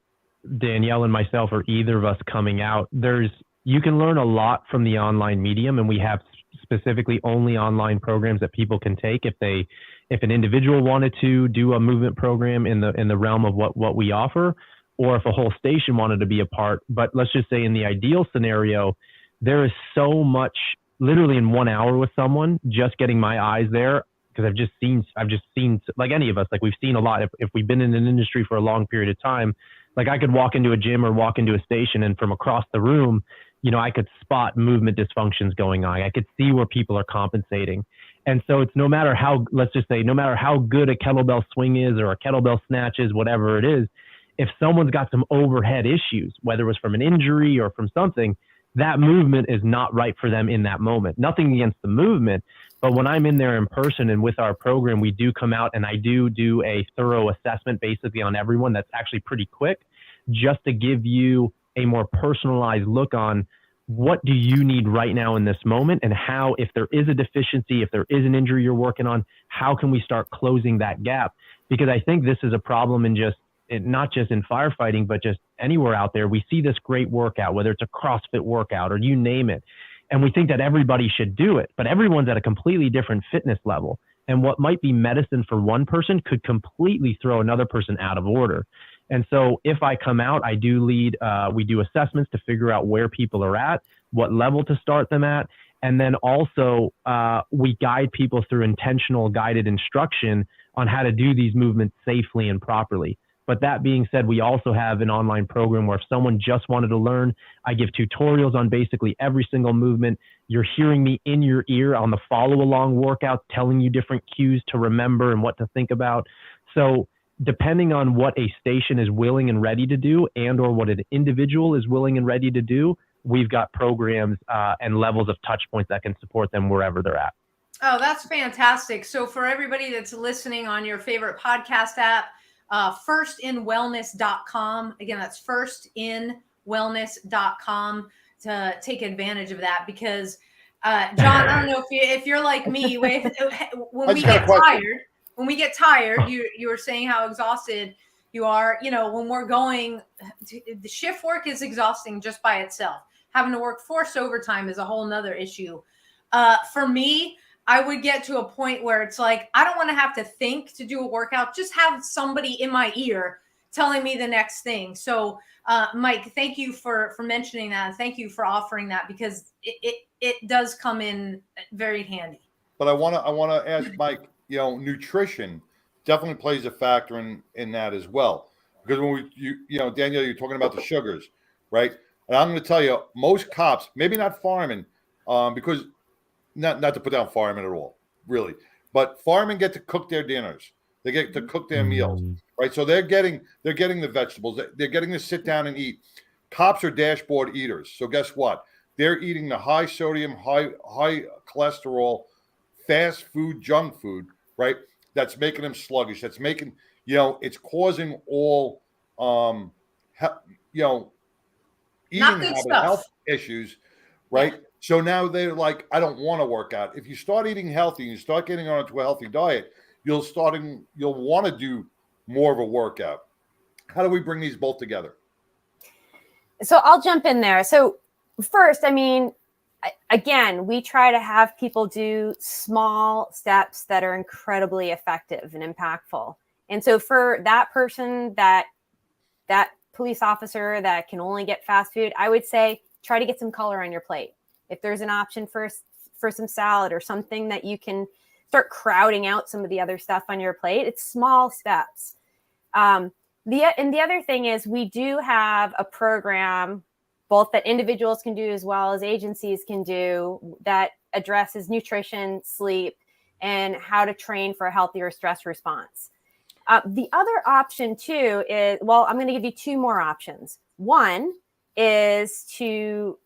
Danielle and myself or either of us coming out, you can learn a lot from the online medium, and we have specifically only online programs that people can take if an individual wanted to do a movement program in the realm of what we offer, or if a whole station wanted to be a part. But let's just say, in the ideal scenario, there is so much, literally in 1 hour with someone, just getting my eyes there, because I've just seen, like any of us, like we've seen a lot. If we've been in an industry for a long period of time, like I could walk into a gym or walk into a station, and from across the room, I could spot movement dysfunctions going on. I could see where people are compensating. And so it's no matter how good a kettlebell swing is or a kettlebell snatch is, whatever it is, if someone's got some overhead issues, whether it was from an injury or from something, that movement is not right for them in that moment. Nothing against the movement, but when I'm in there in person and with our program, we do come out and I do a thorough assessment basically on everyone. That's actually pretty quick, just to give you a more personalized look on what do you need right now in this moment, and how, if there is a deficiency, if there is an injury you're working on, how can we start closing that gap? Because I think this is a problem not just in firefighting, but just anywhere out there. We see this great workout, whether it's a CrossFit workout or you name it, and we think that everybody should do it, but everyone's at a completely different fitness level. And what might be medicine for one person could completely throw another person out of order. And so if I come out, I do lead, we do assessments to figure out where people are at, what level to start them at. And then also we guide people through intentional guided instruction on how to do these movements safely and properly. But that being said, we also have an online program where if someone just wanted to learn, I give tutorials on basically every single movement. You're hearing me in your ear on the follow along workout, telling you different cues to remember and what to think about. So depending on what a station is willing and ready to do, and or what an individual is willing and ready to do, we've got programs and levels of touch points that can support them wherever they're at. Oh, that's fantastic. So for everybody that's listening on your favorite podcast app, firstinwellness.com. Again, that's firstinwellness.com to take advantage of that, because John, I don't know if you're like me, when we get tired, you were saying how exhausted you are. When we're going, the shift work is exhausting just by itself. Having to work forced overtime is a whole nother issue. For me, I would get to a point where it's like, I don't want to have to think to do a workout. Just have somebody in my ear telling me the next thing. So, Mike, thank you for mentioning that. And thank you for offering that, because it does come in very handy. But I want to ask Mike, nutrition definitely plays a factor in that as well. Because when Danielle, you're talking about the sugars, right? And I'm going to tell you, most cops, maybe not firemen, because not to put down firemen at all, really, but firemen get to cook their dinners. They get to cook their meals, right? So they're getting the vegetables. They're getting to sit down and eat. Cops are dashboard eaters. So guess what? They're eating the high sodium, high cholesterol, fast food, junk food, right? That's making them sluggish. That's making, it's causing all, eating habit, health issues, right? Yeah. So now they're like, I don't want to work out. If you start eating healthy and you start getting onto a healthy diet, you'll want to do more of a workout. How do we bring these both together? So I'll jump in there. So first, again, we try to have people do small steps that are incredibly effective and impactful. And so for that person, that police officer that can only get fast food, I would say try to get some color on your plate. If there's an option for some salad or something that you can start crowding out some of the other stuff on your plate, it's small steps. And the other thing is we do have a program both that individuals can do as well as agencies can do that addresses nutrition, sleep, and how to train for a healthier stress response. The other option too is, well, I'm going to give you two more options. One is to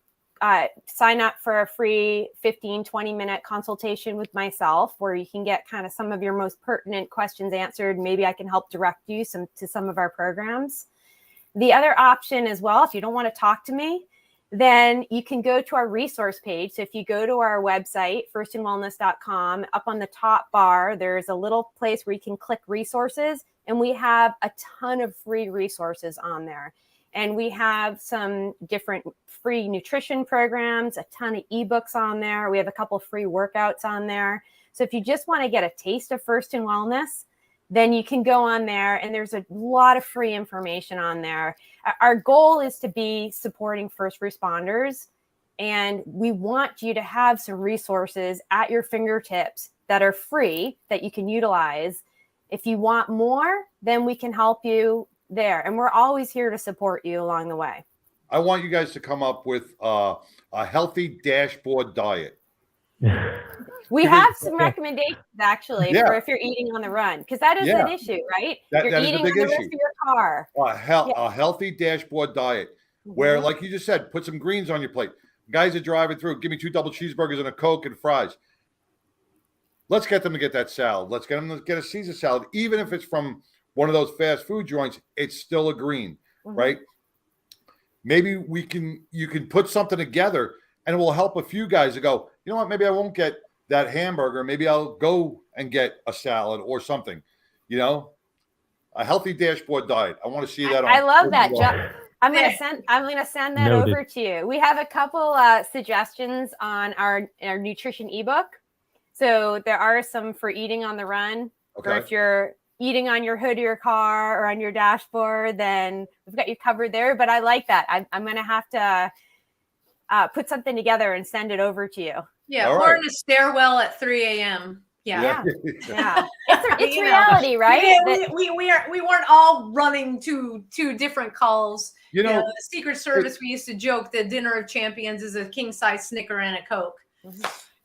sign up for a free 15, 20-minute consultation with myself where you can get kind of some of your most pertinent questions answered. Maybe I can help direct you to some of our programs. The other option as well, if you don't want to talk to me, then you can go to our resource page. So if you go to our website, firstandwellness.com, up on the top bar, there's a little place where you can click resources, and we have a ton of free resources on there. And we have some different free nutrition programs, a ton of ebooks on there. We have a couple of free workouts on there. So if you just want to get a taste of First and Wellness, then you can go on there, and there's a lot of free information on there. Our goal is to be supporting first responders, and we want you to have some resources at your fingertips that are free that you can utilize. If you want more, then we can help you there, and we're always here to support you along the way. I want you guys to come up with a healthy dashboard diet. We have some recommendations actually for if you're eating on the run, because that is an issue, right? You're eating on the rest of your car. A healthy dashboard diet where, like you just said, put some greens on your plate. Guys are driving through, give me 2 double cheeseburgers and a Coke and fries. Let's get them to get that salad. Let's get them to get a Caesar salad. Even if it's from one of those fast food joints, it's still a green, right? Maybe you can put something together and it will help a few guys to go, you know what, maybe I won't get that hamburger. Maybe I'll go and get a salad or something, a healthy dashboard diet. I want to see that. I love that, John. I'm going to send that over to you. We have a couple suggestions on our nutrition ebook. So there are some for eating on the run, or if you're eating on your hood of your car or on your dashboard, then we've got you covered there. But I like that. I'm going to have to put something together and send it over to you. Yeah, or in a stairwell at 3 a.m. Yeah. It's reality, right? Yeah, we weren't all running to different calls. The Secret Service, we used to joke that dinner of champions is a king-size Snicker and a Coke.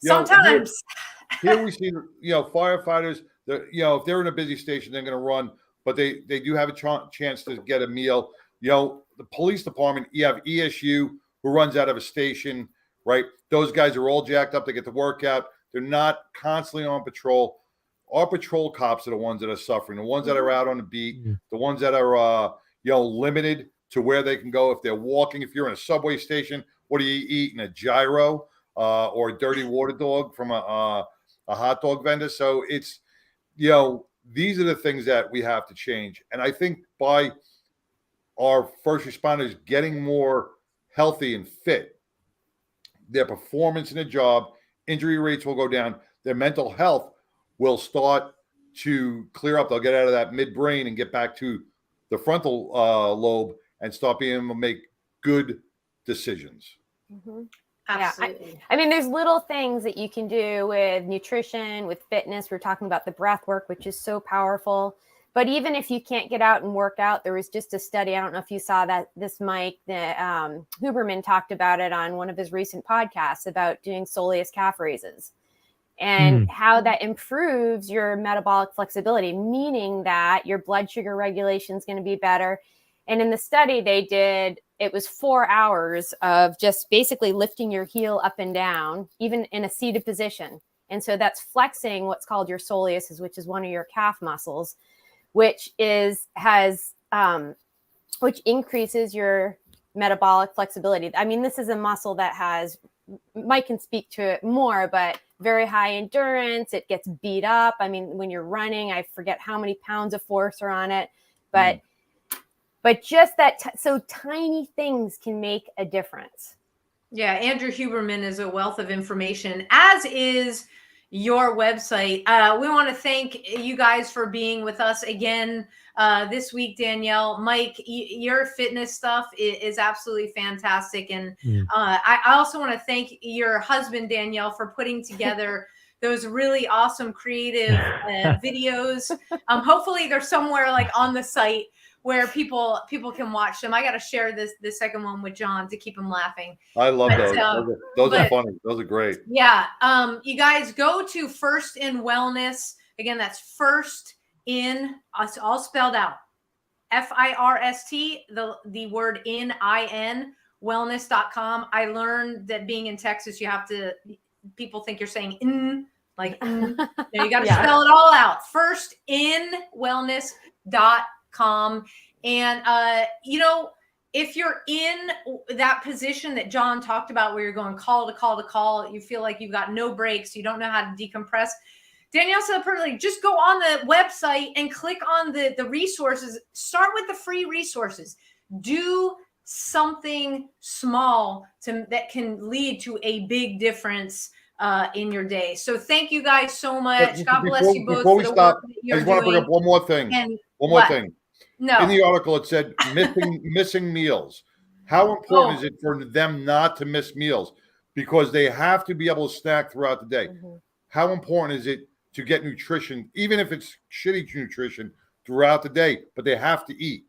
Sometimes. Here we see, firefighters, if they're in a busy station, they're going to run, but they do have a chance to get a meal. The police department, you have ESU who runs out of a station, right? Those guys are all jacked up to get the workout. They're not constantly on patrol. Our patrol cops are the ones that are suffering, the ones that are out on the beat, the ones that are, limited to where they can go. If they're walking, if you're in a subway station, what do you eat? In a gyro or a dirty water dog from a hot dog vendor? So it's, these are the things that we have to change. And I think by our first responders getting more healthy and fit, their performance in the job, injury rates will go down. Their mental health will start to clear up. They'll get out of that midbrain and get back to the frontal lobe and start being able to make good decisions. Absolutely. I mean, there's little things that you can do with nutrition, with fitness. We're talking about the breath work, which is so powerful. But even if you can't get out and work out, there was just a study. I don't know if you saw that Mike Huberman talked about it on one of his recent podcasts about doing soleus calf raises and how that improves your metabolic flexibility, meaning that your blood sugar regulation is going to be better. And in the study they did, it was 4 hours of just basically lifting your heel up and down, even in a seated position. And so that's flexing what's called your soleus, which is one of your calf muscles, which increases your metabolic flexibility. I mean, this is a muscle that has, Mike can speak to it more, but very high endurance. It gets beat up. I mean, when you're running, I forget how many pounds of force are on it, but just that, so tiny things can make a difference. Yeah, Andrew Huberman is a wealth of information, as is your website. We want to thank you guys for being with us again this week, Danielle. Mike, your fitness stuff is absolutely fantastic. And I also want to thank your husband, Danielle, for putting together those really awesome creative videos. Hopefully they're somewhere like on the site where people can watch them. I got to share the second one with John to keep him laughing. I love those. Those are funny. Those are great. Yeah. You guys go to First in Wellness. Again, that's First in, all spelled out. FIRST, the word IN, wellness.com. I learned that being in Texas, you have to, people think you're saying in, like, you got to spell it all out. firstinwellness.com. And, if you're in that position that John talked about, where you're going call to call to call, you feel like you've got no breaks, you don't know how to decompress, Danielle said perfectly, just go on the website and click on the resources. Start with the free resources. Do something small that can lead to a big difference in your day. So thank you guys so much. God bless you both. Before we stop, I just want to bring up one more thing. One more thing. No. In the article, it said missing meals. How important is it for them not to miss meals? Because they have to be able to snack throughout the day. How important is it to get nutrition, even if it's shitty nutrition, throughout the day, but they have to eat?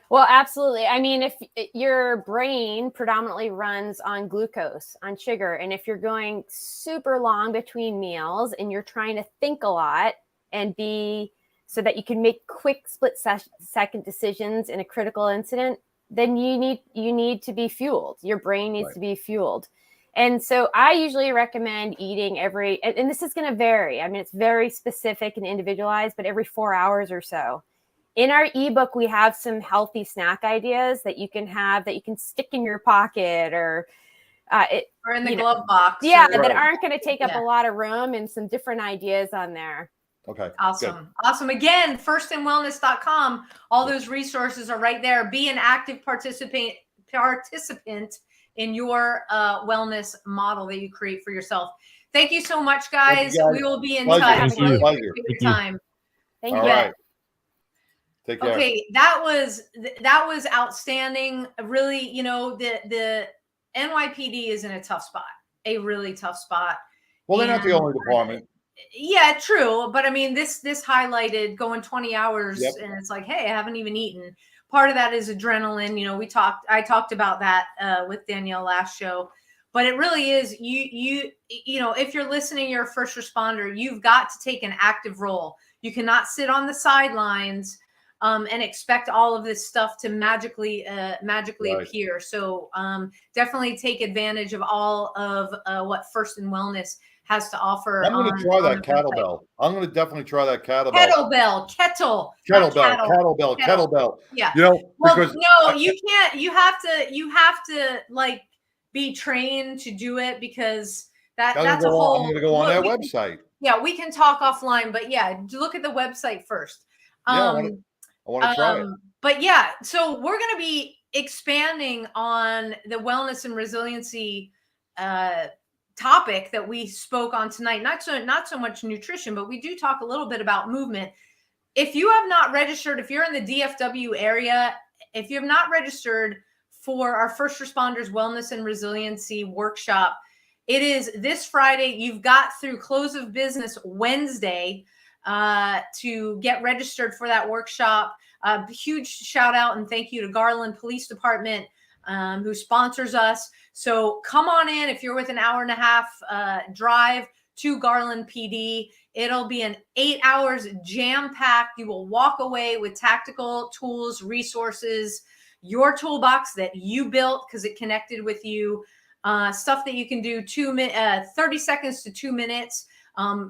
Well, absolutely. I mean, if your brain predominantly runs on glucose, on sugar, and if you're going super long between meals and you're trying to think a lot and be so that you can make quick split-second decisions in a critical incident, then you need to be fueled. Your brain needs to be fueled. And so I usually recommend eating and this is going to vary. I mean, it's very specific and individualized, but every 4 hours or so. In our ebook, we have some healthy snack ideas that you can have, that you can stick in your pocket or in the glove box. Yeah, that aren't going to take up a lot of room, and some different ideas on there. Okay. Awesome. Good. Awesome. Again, firstinwellness.com. All those resources are right there. Be an active participant in your wellness model that you create for yourself. Thank you so much, guys. We will be in touch. Thank you. Thank you for your time. Thank you. All right. Take care. Okay, that was outstanding. Really, the NYPD is in a tough spot, a really tough spot. Well, they're not the only department. Yeah, true. But I mean, this highlighted going 20 hours and it's like, hey, I haven't even eaten. Part of that is adrenaline. I talked about that with Danielle last show, but it really is if you're listening, you're a first responder, you've got to take an active role. You cannot sit on the sidelines and expect all of this stuff to magically appear. So definitely take advantage of all of what First in Wellness has to offer. I'm going to try that kettlebell. I'm going to definitely try that kettlebell. Kettlebell. Yeah. Because you can't. You have to like be trained to do it, because that's a whole. I'm going to go on their website. Yeah, we can talk offline, but yeah, look at the website first. I want to try it. But yeah, so we're going to be expanding on the wellness and resiliency topic that we spoke on tonight. Not so much nutrition, but we do talk a little bit about movement. If you have not registered, if you're in the DFW area, if you have not registered for our First Responders Wellness and Resiliency Workshop, it is this Friday. You've got through close of business Wednesday to get registered for that workshop. Huge shout out and thank you to Garland Police Department, who sponsors us. So come on in. If you're with an hour and a half drive to Garland PD, it'll be an 8 hours jam-packed. You will walk away with tactical tools, resources, your toolbox that you built because it connected with you, stuff that you can do 30 seconds to 2 minutes.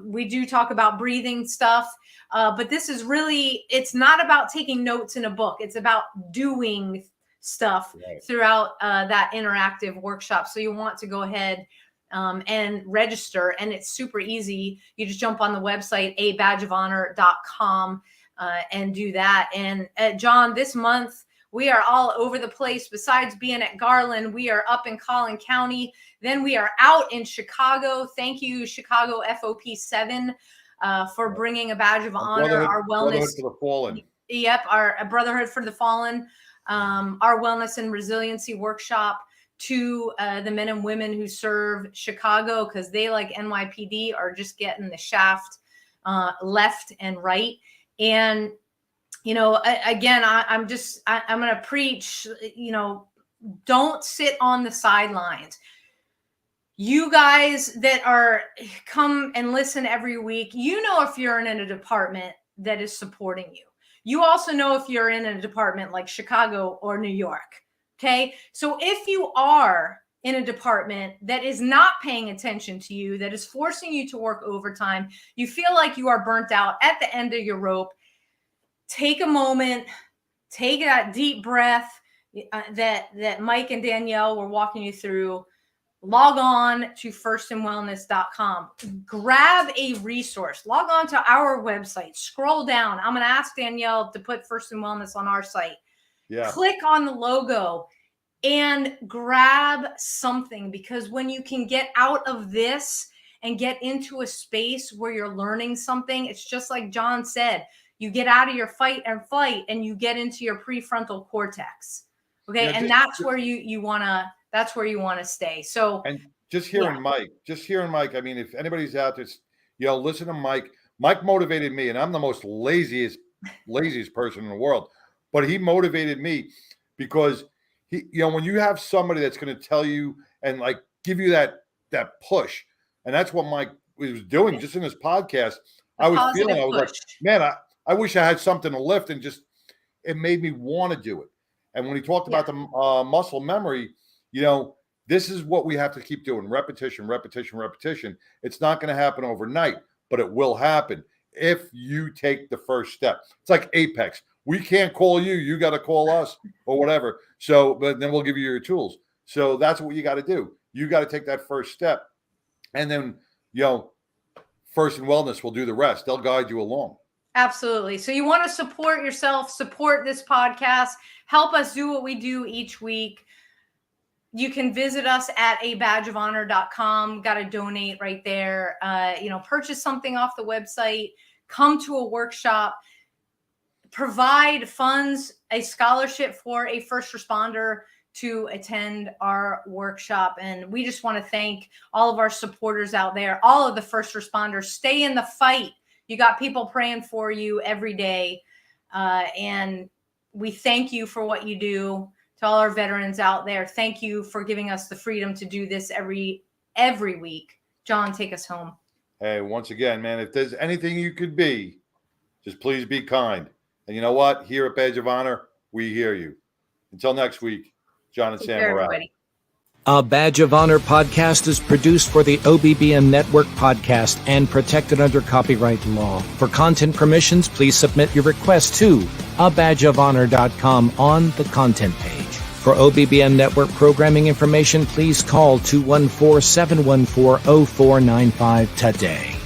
We do talk about breathing stuff, but this is really, it's not about taking notes in a book. It's about doing stuff throughout that interactive workshop. So you want to go ahead and register, and it's super easy. You just jump on the website, abadgeofhonor.com, and do that. And John, this month We are all over the place. Besides being at Garland, we are up in Collin County. Then we are out in Chicago. Thank you, Chicago FOP7, for bringing a badge of honor. Our wellness Brotherhood for the Fallen. Yep, our Brotherhood for the Fallen, our wellness and resiliency workshop to the men and women who serve Chicago, because they, like NYPD, are just getting the shaft left and right. And you know, again, I'm going to preach, you know, don't sit on the sidelines. You guys that come and listen every week, you know, if you're in a department that is supporting you. You also know if you're in a department like Chicago or New York. Okay. So if you are in a department that is not paying attention to you, that is forcing you to work overtime, you feel like you are burnt out at the end of your rope, take a moment, take that deep breath that Mike and Danielle were walking you through. Log on to firstandwellness.com. Grab a resource. Log on to our website. Scroll down. I'm going to ask Danielle to put First and Wellness on our site. Yeah. Click on the logo and grab something, because when you can get out of this and get into a space where you're learning something, it's just like John said. You get out of your fight and flight and you get into your prefrontal cortex. Okay. Yeah, and that's where you want to stay. So, and just hearing Mike, I mean, if anybody's out there, you know, listen to Mike. Mike motivated me, and I'm the most laziest person in the world, but he motivated me because he, you know, when you have somebody that's going to tell you and like give you that push, and that's what Mike was doing just in his podcast. I was like, man, I wish I had something to lift, and just, it made me want to do it. And when he talked about the muscle memory, you know, this is what we have to keep doing. Repetition, repetition, repetition. It's not going to happen overnight, but it will happen if you take the first step. It's like Apex. We can't call you. You got to call us or whatever. So, but then we'll give you your tools. So that's what you got to do. You got to take that first step. And then, you know, First and Wellness will do the rest. They'll guide you along. Absolutely. So you want to support yourself, support this podcast, help us do what we do each week. You can visit us at abadgeofhonor.com. Got to donate right there. You know, purchase something off the website, come to a workshop, provide funds, a scholarship for a first responder to attend our workshop. And we just want to thank all of our supporters out there, all of the first responders. Stay in the fight. You got people praying for you every day. And we thank you for what you do. To all our veterans out there, thank you for giving us the freedom to do this every week. John, take us home. Hey, once again, man, if there's anything you could be, just please be kind. And you know what? Here at Badge of Honor, we hear you. Until next week, John and Sam are out. A Badge of Honor podcast is produced for the OBBN Network podcast and protected under copyright law. For content permissions, please submit your request to abadgeofhonor.com on the content page. For OBBN Network programming information, please call 214-714-0495 today.